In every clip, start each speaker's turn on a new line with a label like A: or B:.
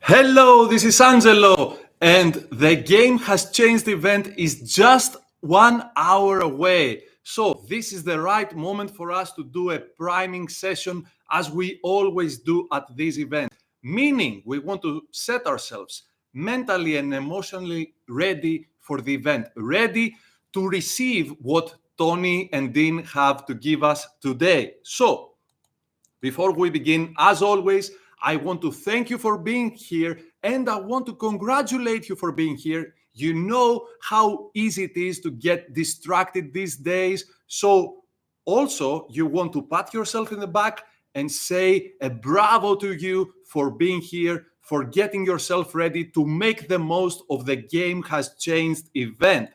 A: Hello, this is Angelo, and the Game Has Changed event is just 1 hour away. So, this is the right moment for us to do a priming session as we always do at this event. Meaning, we want to set ourselves mentally and emotionally ready for the event, ready to receive what Tony and Dean have to give us today. So, before we begin, as always, I want to thank you for being here and I want to congratulate you for being here. You know how easy it is to get distracted these days. So, also, you want to pat yourself in the back and say a bravo to you for being here, for getting yourself ready to make the most of the Game Has Changed event.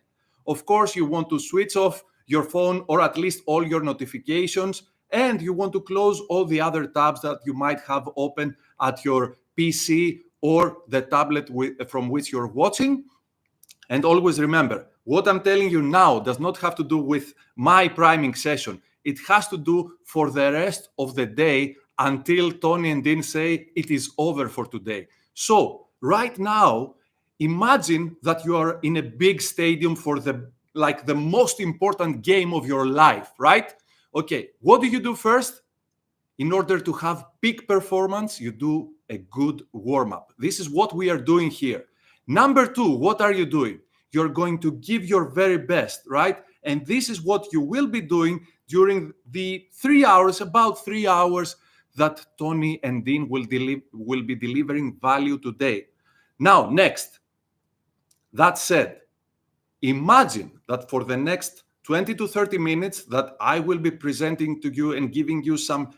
A: Of course, you want to switch off your phone or at least all your notifications, and you want to close all the other tabs that you might have open at your PC or the tablet from which you're watching. And always remember, what I'm telling you now does not have to do with my priming session. It has to do for the rest of the day until Tony and Dean say it is over for today. So right now, imagine that you are in a big stadium for the most important game of your life, right? Okay, what do you do first? In order to have peak performance, you do a good warm-up. This is what we are doing here. Number two, what are you doing? You're going to give your very best, right? And this is what you will be doing during the 3 hours, about 3 hours that Tony and Dean will be delivering value today. Now, next, that said, imagine that for the next 20 to 30 minutes that I will be presenting to you and giving you some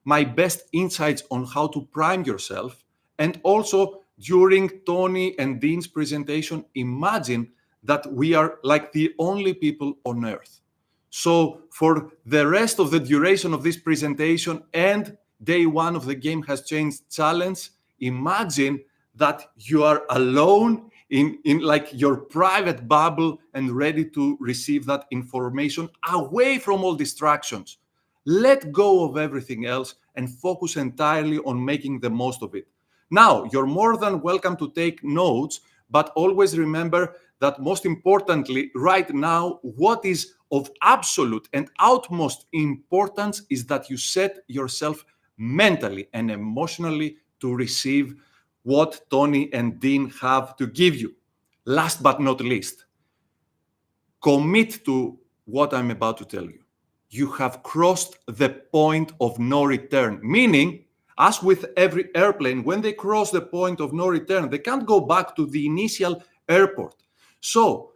A: my best insights on how to prime yourself. And also during Tony and Dean's presentation, imagine that we are like the only people on earth. So for the rest of the duration of this presentation and day one of the Game Has Changed challenge, imagine that you are alone in like your private bubble and ready to receive that information away from all distractions. Let go of everything else and focus entirely on making the most of it. Now, you're more than welcome to take notes, but always remember that most importantly, right now, what is of absolute and utmost importance is that you set yourself mentally and emotionally to receive what Tony and Dean have to give you. Last but not least, commit to what I'm about to tell you. You have crossed the point of no return, meaning, as with every airplane, when they cross the point of no return, they can't go back to the initial airport. So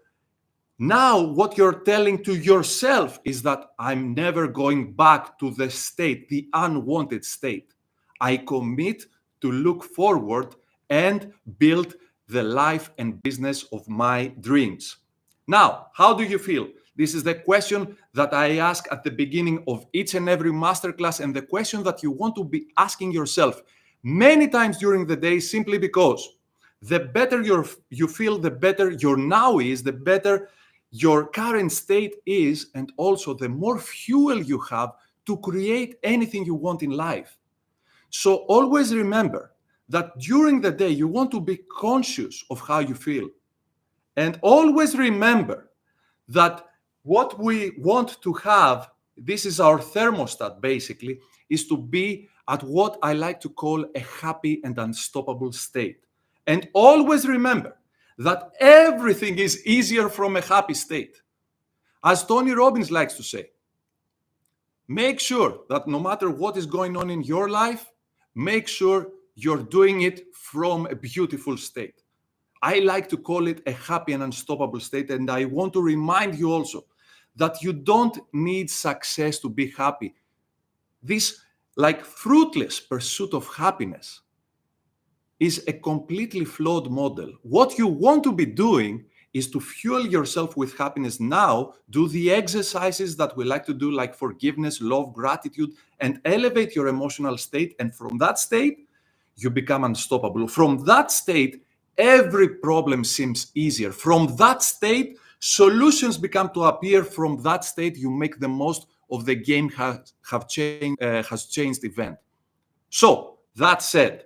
A: now what you're telling to yourself is that I'm never going back to the state, the unwanted state. I commit to look forward and build the life and business of my dreams. Now, how do you feel? This is the question that I ask at the beginning of each and every masterclass, and the question that you want to be asking yourself many times during the day, simply because the better you feel, the better your now is, the better your current state is, and also the more fuel you have to create anything you want in life. So always remember that during the day, you want to be conscious of how you feel. And always remember that what we want to have, this is our thermostat basically, is to be at what I like to call a happy and unstoppable state. And always remember that everything is easier from a happy state. As Tony Robbins likes to say, make sure that no matter what is going on in your life, make sure you're doing it from a beautiful state. I like to call it a happy and unstoppable state. And I want to remind you also that you don't need success to be happy. This fruitless pursuit of happiness is a completely flawed model. What you want to be doing is to fuel yourself with happiness now. Do the exercises that we like to do, like forgiveness, love, gratitude, and elevate your emotional state. And from that state, you become unstoppable. From that state, every problem seems easier. From that state, solutions become to appear. From that state, you make the most of the Game has changed event. So, that said,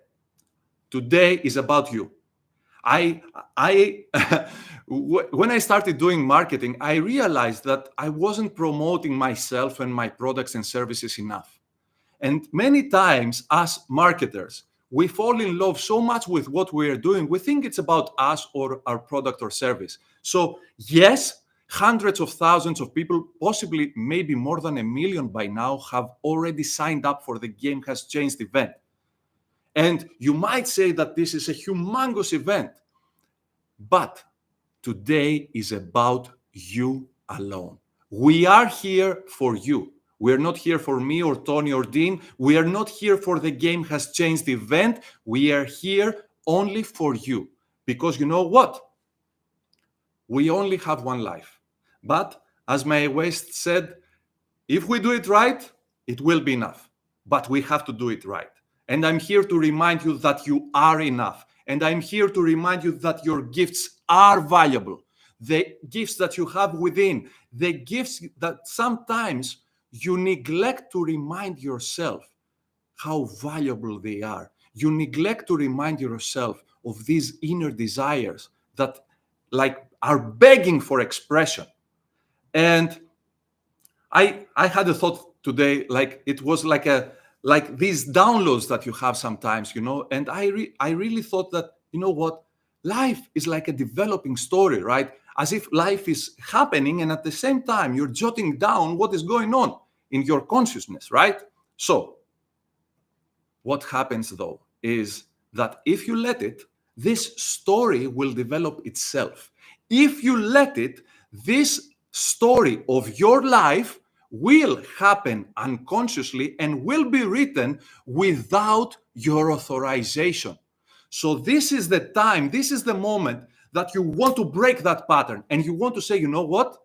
A: Today is about you. I when I started doing marketing, I realized that I wasn't promoting myself and my products and services enough. And many times, as marketers, we fall in love so much with what we are doing, we think it's about us or our product or service. So, yes, hundreds of thousands of people, possibly maybe more than 1 million by now, have already signed up for the Game Has Changed event. And you might say that this is a humongous event, but today is about you alone. We are here for you. We're not here for me or Tony or Dean. We are not here for the Game Has Changed event. We are here only for you. Because you know what? We only have one life. But as Mae West said, if we do it right, it will be enough. But we have to do it right. And I'm here to remind you that you are enough. And I'm here to remind you that your gifts are valuable. The gifts that you have within, the gifts that sometimes you neglect to remind yourself how valuable they are. You neglect to remind yourself of these inner desires that are begging for expression. And I had a thought today, it was like these downloads that you have sometimes, and I really thought that, you know what, life is like a developing story, right? As if life is happening, and at the same time, you're jotting down what is going on in your consciousness, right? So what happens though is that if you let it, this story will develop itself. If you let it, this story of your life will happen unconsciously and will be written without your authorization. So this is the time, this is the moment that you want to break that pattern and you want to say, you know what?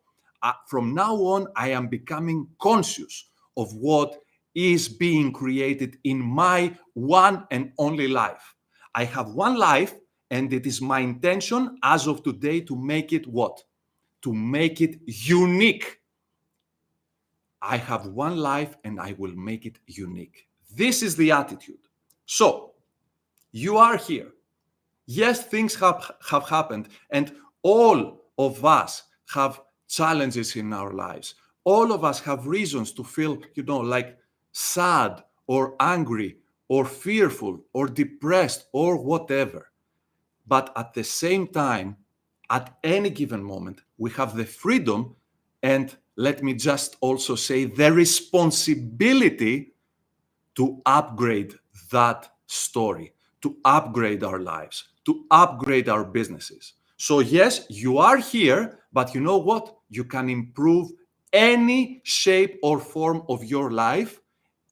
A: From now on, I am becoming conscious of what is being created in my one and only life. I have one life, and it is my intention as of today to make it what? To make it unique. I have one life and I will make it unique. This is the attitude. So, you are here. Yes, things have happened, and all of us have challenges in our lives. All of us have reasons to feel, like sad or angry or fearful or depressed or whatever. But at the same time, at any given moment, we have the freedom and, let me just also say, the responsibility to upgrade that story, to upgrade our lives, to upgrade our businesses. So yes, you are here, but you know what? You can improve any shape or form of your life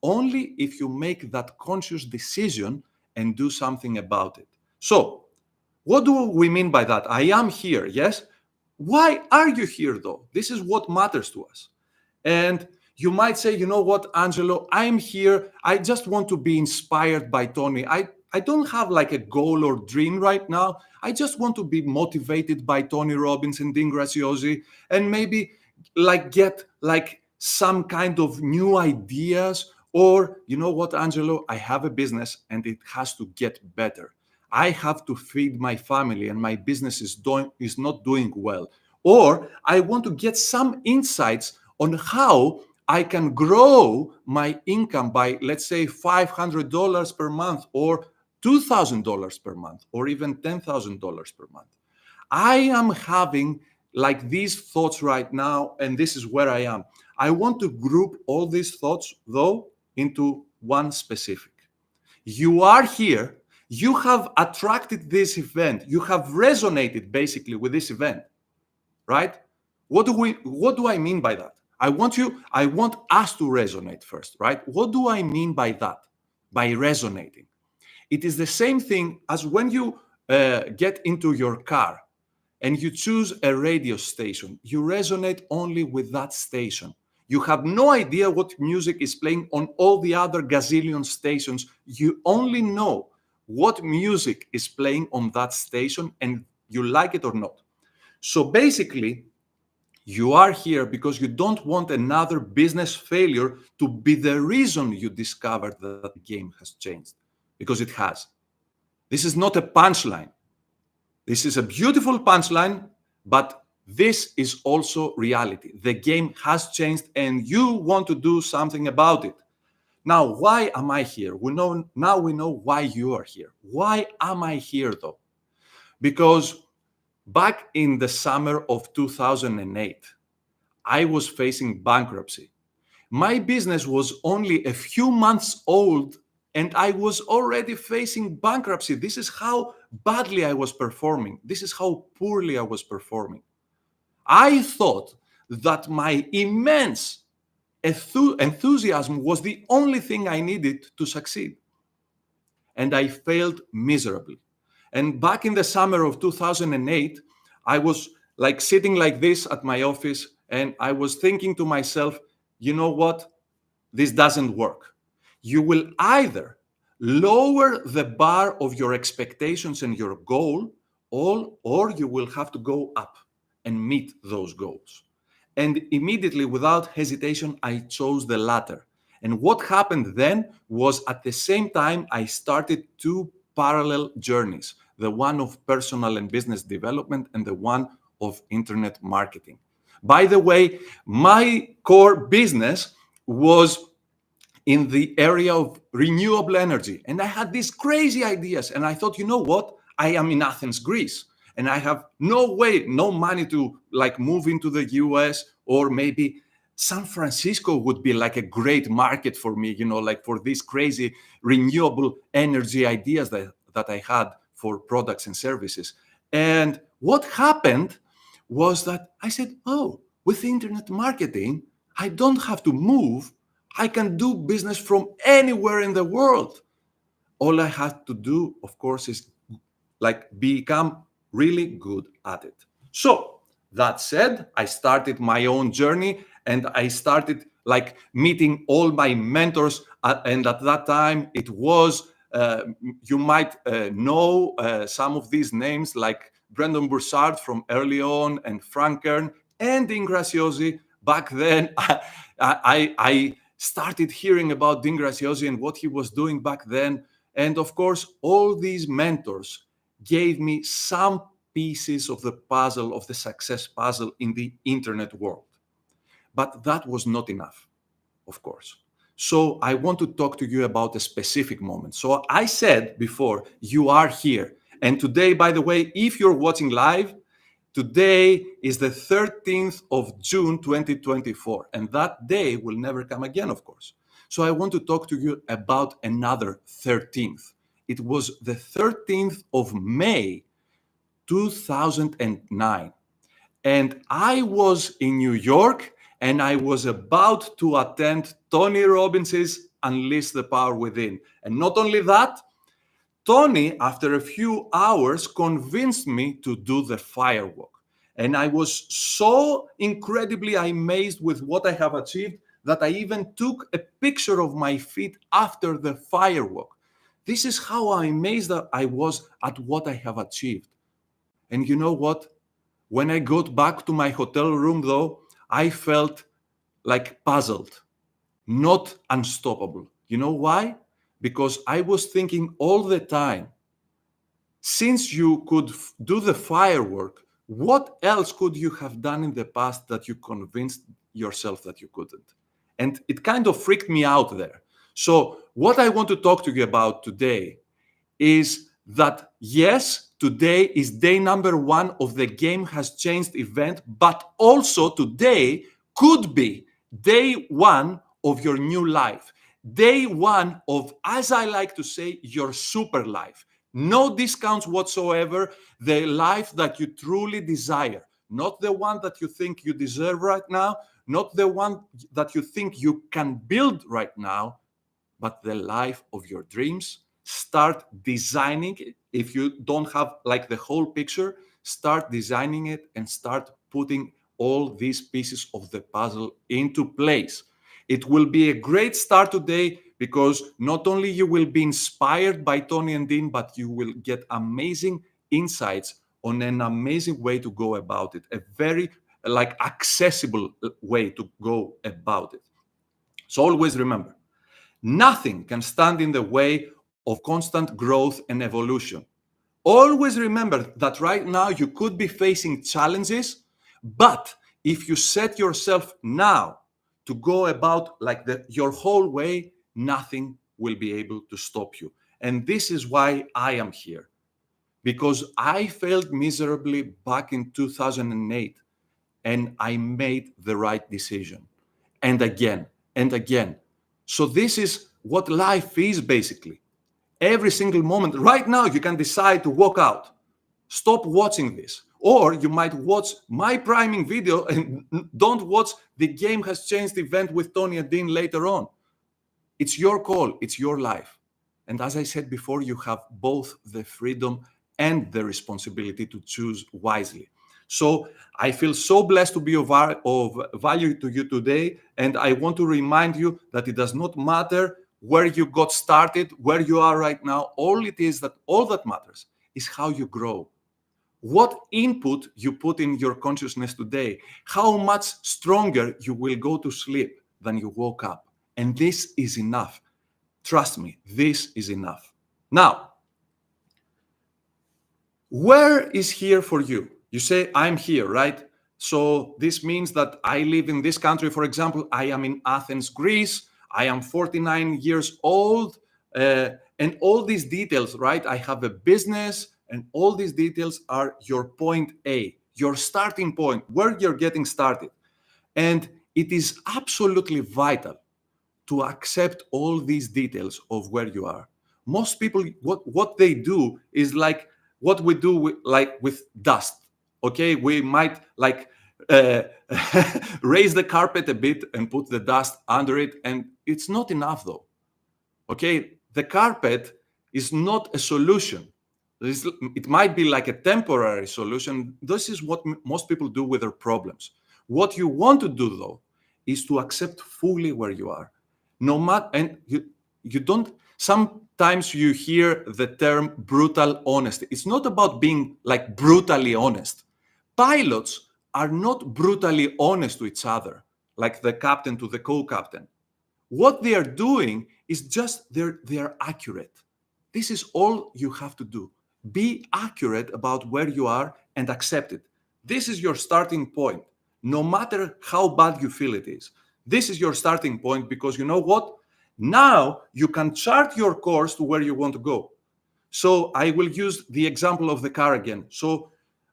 A: only if you make that conscious decision and do something about it. So, what do we mean by that? I am here, yes? Why are you here though? This is what matters to us. And you might say, you know what, Angelo, I'm here. I just want to be inspired by Tony. I don't have like a goal or dream right now. I just want to be motivated by Tony Robbins and Dean Graziosi and maybe get some kind of new ideas. Or, you know what, Angelo, I have a business and it has to get better. I have to feed my family and my business is not doing well. Or I want to get some insights on how I can grow my income by, let's say, $500 per month or $2,000 per month or even $10,000 per month. I am having these thoughts right now, and this is where I am. I want to group all these thoughts, though, into one specific. You are here. You have attracted this event. You have resonated basically with this event, right? What do I mean by that? I want us to resonate first, right? What do I mean by that? By resonating. It is the same thing as when you get into your car and you choose a radio station. You resonate only with that station. You have no idea what music is playing on all the other gazillion stations. You only know what music is playing on that station and you like it or not. So basically, you are here because you don't want another business failure to be the reason you discovered that the game has changed, because it has. This is not a punchline. This is a beautiful punchline, but this is also reality. The game has changed and you want to do something about it. Now, why am I here? Now we know why you are here. Why am I here though? Because back in the summer of 2008, I was facing bankruptcy. My business was only a few months old and I was already facing bankruptcy. This is how badly I was performing. This is how poorly I was performing. I thought that my immense enthusiasm was the only thing I needed to succeed. And I failed miserably. And back in the summer of 2008, I was like sitting like this at my office and I was thinking to myself, you know what? This doesn't work. You will either lower the bar of your expectations and your goal, or you will have to go up and meet those goals. And immediately, without hesitation, I chose the latter. And what happened then was at the same time, I started two parallel journeys, the one of personal and business development and the one of internet marketing. By the way, my core business was in the area of renewable energy. And I had these crazy ideas. And I thought, you know what? I am in Athens, Greece. And I have no money to like move into the US, or maybe San Francisco would be like a great market for me, like for these crazy renewable energy ideas that I had for products and services. And what happened was that I said, oh, with internet marketing, I don't have to move. I can do business from anywhere in the world. All I have to do, of course, is like become really good at it. So that said, I started my own journey and I started like meeting all my mentors. And at that time, it was, you might know some of these names like Brendan Broussard from early on and Frank Kern and Dean Graziosi. Back then, I started hearing about Dean Graziosi and what he was doing back then. And of course, all these mentors gave me some pieces of the puzzle, of the success puzzle in the internet world. But that was not enough, of course. So I want to talk to you about a specific moment. So I said before, you are here. And today, by the way, if you're watching live, today is the 13th of June, 2024. And that day will never come again, of course. So I want to talk to you about another 13th. It was the 13th of May, 2009. And I was in New York and I was about to attend Tony Robbins's Unleash the Power Within. And not only that, Tony, after a few hours, convinced me to do the firewalk. And I was so incredibly amazed with what I have achieved that I even took a picture of my feet after the firewalk. This is how amazed I was at what I have achieved. And you know what? When I got back to my hotel room, though, I felt like puzzled, not unstoppable. You know why? Because I was thinking all the time, since you could do the firework, what else could you have done in the past that you convinced yourself that you couldn't? And it kind of freaked me out there. So what I want to talk to you about today is that, yes, today is day number 1 of the Game Has Changed event, but also today could be day 1 of your new life. Day 1 of, as I like to say, your super life. No discounts whatsoever. The life that you truly desire. Not the one that you think you deserve right now. Not the one that you think you can build right now, but the life of your dreams. Start designing it. If you don't have like the whole picture, start designing it and start putting all these pieces of the puzzle into place. It will be a great start today because not only you will be inspired by Tony and Dean, but you will get amazing insights on an amazing way to go about it, a very like accessible way to go about it. So always remember, nothing can stand in the way of constant growth and evolution. Always remember that right now you could be facing challenges, but if you set yourself now to go about like your whole way, nothing will be able to stop you. And this is why I am here, because I failed miserably back in 2008 and I made the right decision. And again, and again. So this is what life is basically. Every single moment, right now, you can decide to walk out. Stop watching this. Or you might watch my priming video and don't watch the Game Has Changed event with Tony and Dean later on. It's your call. It's your life. And as I said before, you have both the freedom and the responsibility to choose wisely. So I feel so blessed to be of value to you today. And I want to remind you that it does not matter where you got started, where you are right now. All that matters is how you grow. What input you put in your consciousness today, how much stronger you will go to sleep than you woke up. And this is enough. Trust me, this is enough. Now, where is here for you? You say, I'm here, right? So this means that I live in this country. For example, I am in Athens, Greece. I am 49 years old. And all these details, right? I have a business, and all these details are your point A, your starting point, where you're getting started. And it is absolutely vital to accept all these details of where you are. Most people, what they do is like what we do with dust. Okay, we might raise the carpet a bit and put the dust under it, and it's not enough though. Okay, the carpet is not a solution. It might be like a temporary solution. This is what most people do with their problems. What you want to do though is to accept fully where you are. No matter, and you don't, sometimes you hear the term brutal honesty. It's not about being like brutally honest. Pilots are not brutally honest to each other, like the captain to the co-captain. What they are doing is just they're accurate. This is all you have to do. Be accurate about where you are and accept it. This is your starting point, no matter how bad you feel it is. This is your starting point, because you know what? Now you can chart your course to where you want to go. So I will use the example of the car again. So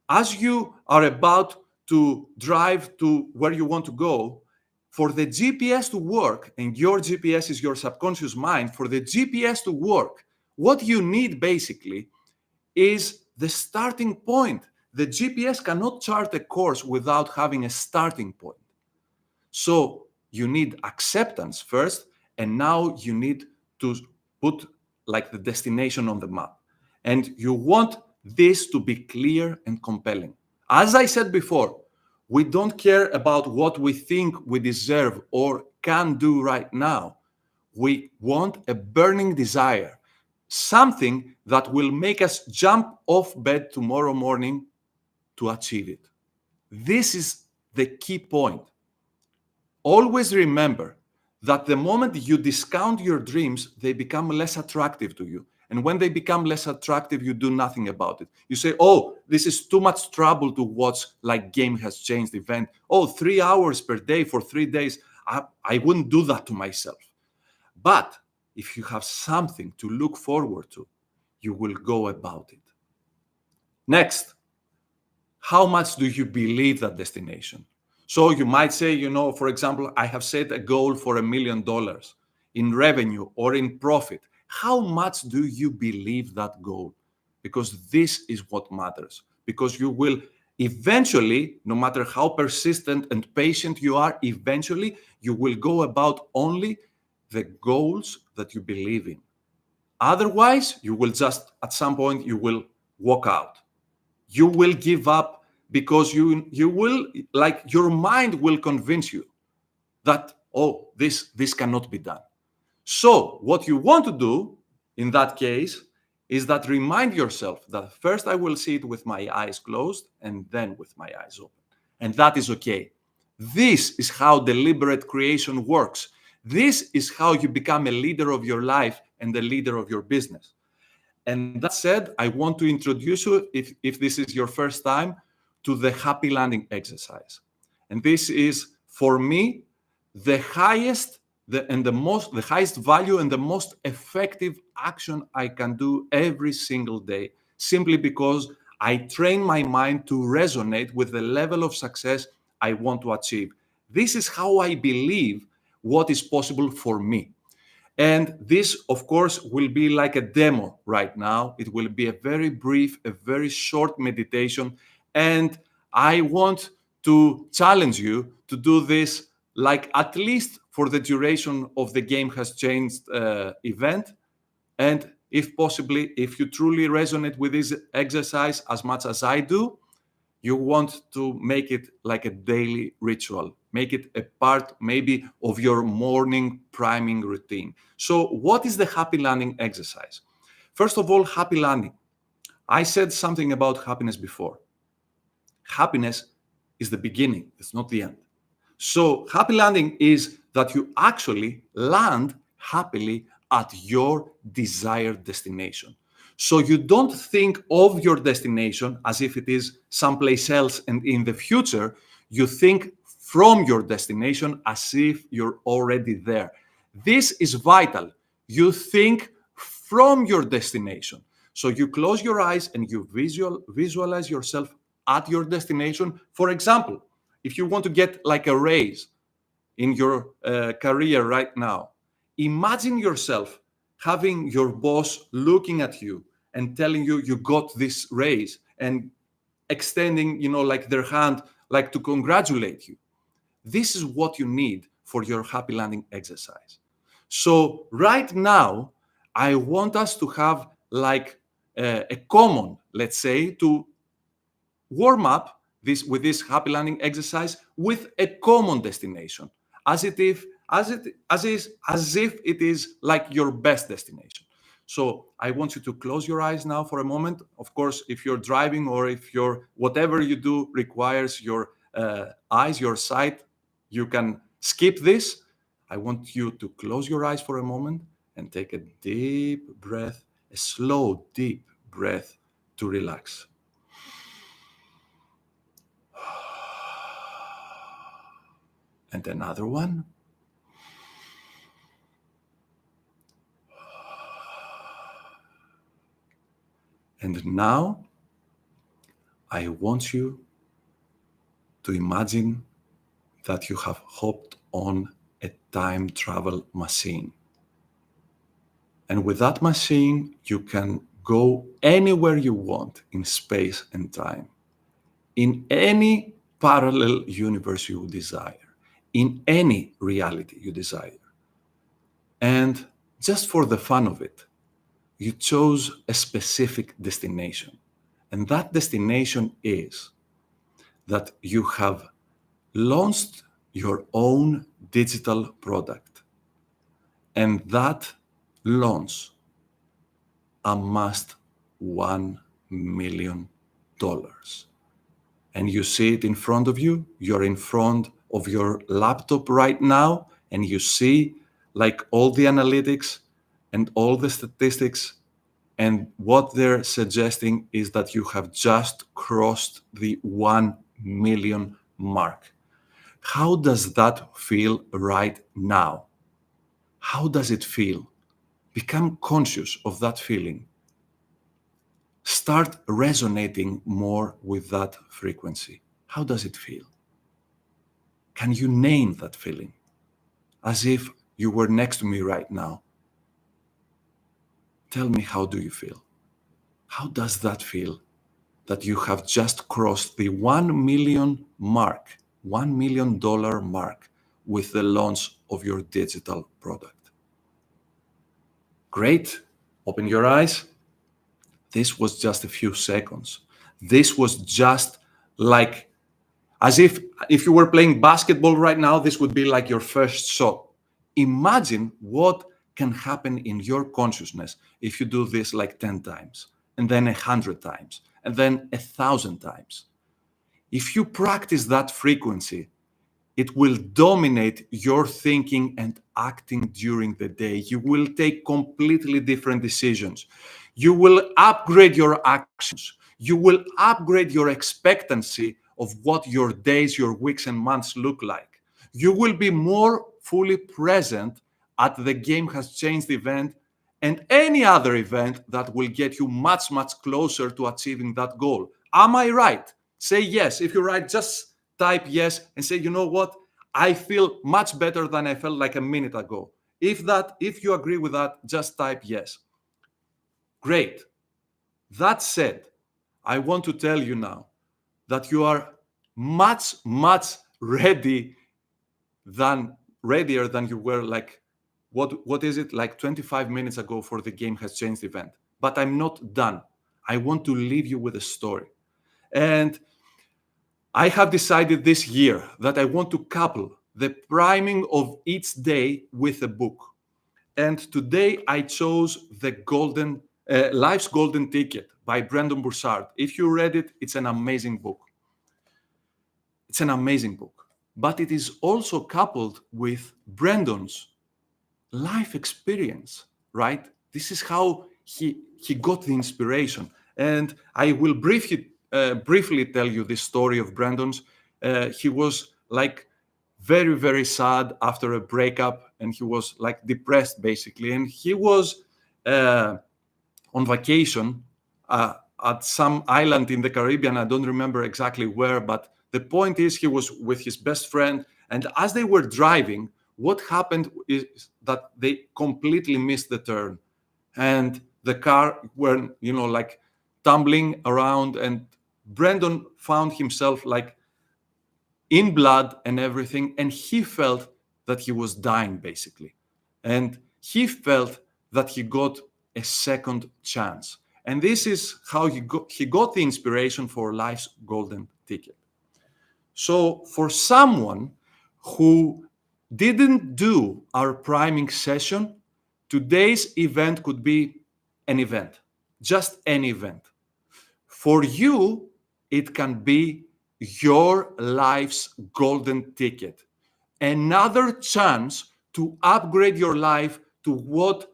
A: as you are about to drive to where you want to go, for the GPS to work, and your GPS is your subconscious mind, for the GPS to work, what you need basically is the starting point. The GPS cannot chart a course without having a starting point. So you need acceptance first, and now you need to put like the destination on the map. And you want this to be clear and compelling. As I said before, we don't care about what we think we deserve or can do right now. We want a burning desire, something that will make us jump off bed tomorrow morning to achieve it. This is the key point. Always remember that the moment you discount your dreams, they become less attractive to you. And when they become less attractive, you do nothing about it. You say, oh, this is too much trouble to watch, like Game Has Changed event. Oh, 3 hours per day for 3 days. I wouldn't do that to myself. But if you have something to look forward to, you will go about it. Next, how much do you believe that destination? So you might say, for example, I have set a goal for $1 million in revenue or in profit. How much do you believe that goal? Because this is what matters. Because you will eventually, no matter how persistent and patient you are, eventually you will go about only the goals that you believe in. Otherwise, you will just, at some point, you will walk out. You will give up, because you will, like, your mind will convince you that, oh, this cannot be done. So what you want to do in that case is that remind yourself that first I will see it with my eyes closed and then with my eyes open. And that is okay. This is how deliberate creation works. This is how you become a leader of your life and the leader of your business. And that said, I want to introduce you, if this is your first time, to the happy landing exercise. And this is, for me, the highest the highest value and the most effective action I can do every single day, simply because I train my mind to resonate with the level of success I want to achieve. This is how I believe what is possible for me. And this, of course, will be like a demo right now. It will be a very brief, a very short meditation. And I want to challenge you to do this like at least for the duration of the Game Has Changed event. And if possibly, if you truly resonate with this exercise as much as I do, you want to make it like a daily ritual. Make it a part maybe of your morning priming routine. So what is the happy landing exercise? First of all, happy landing. I said something about happiness before. Happiness is the beginning, it's not the end. So happy landing is that you actually land happily at your desired destination. So you don't think of your destination as if it is someplace else and in the future. You think from your destination as if you're already there. This is vital. You think from your destination. So you close your eyes and you visualize yourself at your destination. For example, if you want to get like a raise in your career right now, imagine yourself having your boss looking at you and telling you you got this raise and extending, like their hand, like to congratulate you. This is what you need for your happy landing exercise. So right now, I want us to have like a common, let's say, to warm up with this happy landing exercise with a common destination, as if it is like your best destination. So I want you to close your eyes now for a moment. Of course, if you're driving or if whatever you do requires your eyes, your sight, you can skip this. I want you to close your eyes for a moment and take a deep breath, a slow, deep breath to relax. And another one. And now, I want you to imagine that you have hopped on a time travel machine. And with that machine, you can go anywhere you want in space and time, in any parallel universe you desire, in any reality you desire. And just for the fun of it, you chose a specific destination. And that destination is that you have launched your own digital product. And that launch amassed $1 million. And you see it in front of you. You're in front of your laptop right now, and you see like all the analytics and all the statistics. And what they're suggesting is that you have just crossed the 1 million mark. How does that feel right now? How does it feel? Become conscious of that feeling. Start resonating more with that frequency. How does it feel? Can you name that feeling? As if you were next to me right now. Tell me, how do you feel? How does that feel that you have just crossed the 1 million mark, $1 million mark with the launch of your digital product? Great. Open your eyes. This was just a few seconds. This was just like, as if you were playing basketball right now, this would be like your first shot. Imagine what can happen in your consciousness if you do this like 10 times, and then 100 times, and then 1,000 times. If you practice that frequency, It will dominate your thinking and acting during the day. You will take completely different decisions. You will upgrade your actions. You will upgrade your expectancy of what your days, your weeks, and months look like. You will be more fully present at the Game Has Changed event and any other event that will get you much, much closer to achieving that goal. Am I right? Say yes. If you're right, just type yes and say, you know what? I feel much better than I felt like a minute ago. If you agree with that, just type yes. Great. That said, I want to tell you now that you are much, much readier than you were like, what is it, like 25 minutes ago for the Game Has Changed event. But I'm not done. I want to leave you with a story. And I have decided this year that I want to couple the priming of each day with a book. And today I chose the Life's Golden Ticket by Brendon Burchard. If you read it, it's an amazing book. It's an amazing book. But it is also coupled with Brendon's life experience, right? This is how he got the inspiration. And I will briefly tell you this story of Brandon's. He was like very, very sad after a breakup, and he was like depressed basically. And he was on vacation at some island in the Caribbean. I don't remember exactly where, but the point is he was with his best friend. And as they were driving, what happened is that they completely missed the turn. And the car were, like tumbling around, and Brandon found himself like in blood and everything, and he felt that he was dying basically. And he felt that he got a second chance. And this is how he got the inspiration for Life's Golden Ticket. So for someone who didn't do our priming session, today's event could be an event, just an event. For you, it can be your life's golden ticket. Another chance to upgrade your life to what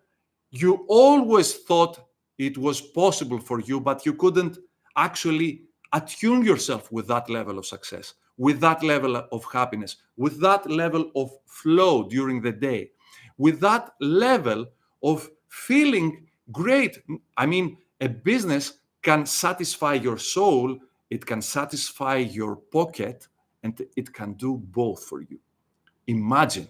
A: you always thought it was possible for you, but you couldn't actually attune yourself with that level of success, with that level of happiness, with that level of flow during the day, with that level of feeling great. I mean, a business can satisfy your soul, it can satisfy your pocket, and it can do both for you. Imagine.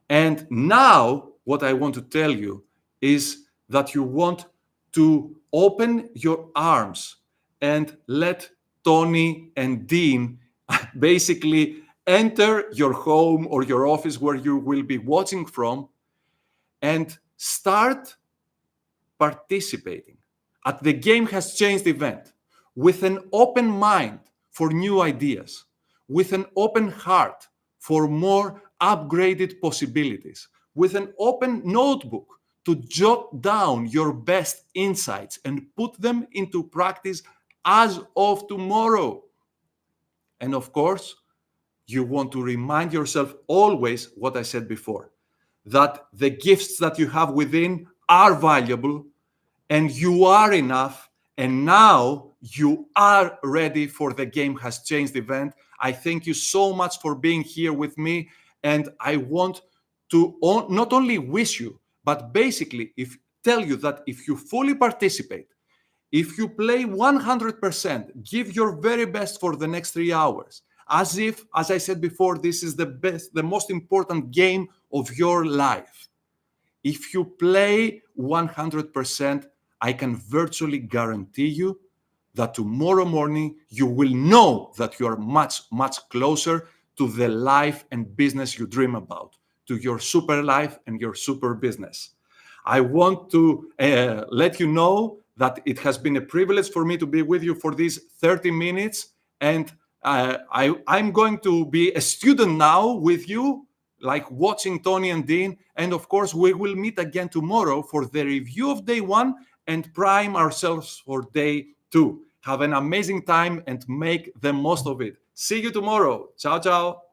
A: And now what I want to tell you is that you want to open your arms and let Tony and Dean basically enter your home or your office where you will be watching from and start participating at the Game Has Changed event with an open mind for new ideas, with an open heart for more upgraded possibilities, with an open notebook to jot down your best insights and put them into practice as of tomorrow. And of course, you want to remind yourself always what I said before, that the gifts that you have within are valuable and you are enough. And now you are ready for the Game Has Changed event. I thank you so much for being here with me. And I want to not only wish you, but basically tell you that if you fully participate, if you play 100%, give your very best for the next 3 hours, as I said before, this is the most important game of your life. If you play 100%, I can virtually guarantee you that tomorrow morning you will know that you are much, much closer to the life and business you dream about, to your super life and your super business. I want to let you know that it has been a privilege for me to be with you for these 30 minutes. And I'm going to be a student now with you, like watching Tony and Dean. And of course, we will meet again tomorrow for the review of day 1 and prime ourselves for day 2. Have an amazing time and make the most of it. See you tomorrow. Ciao, ciao.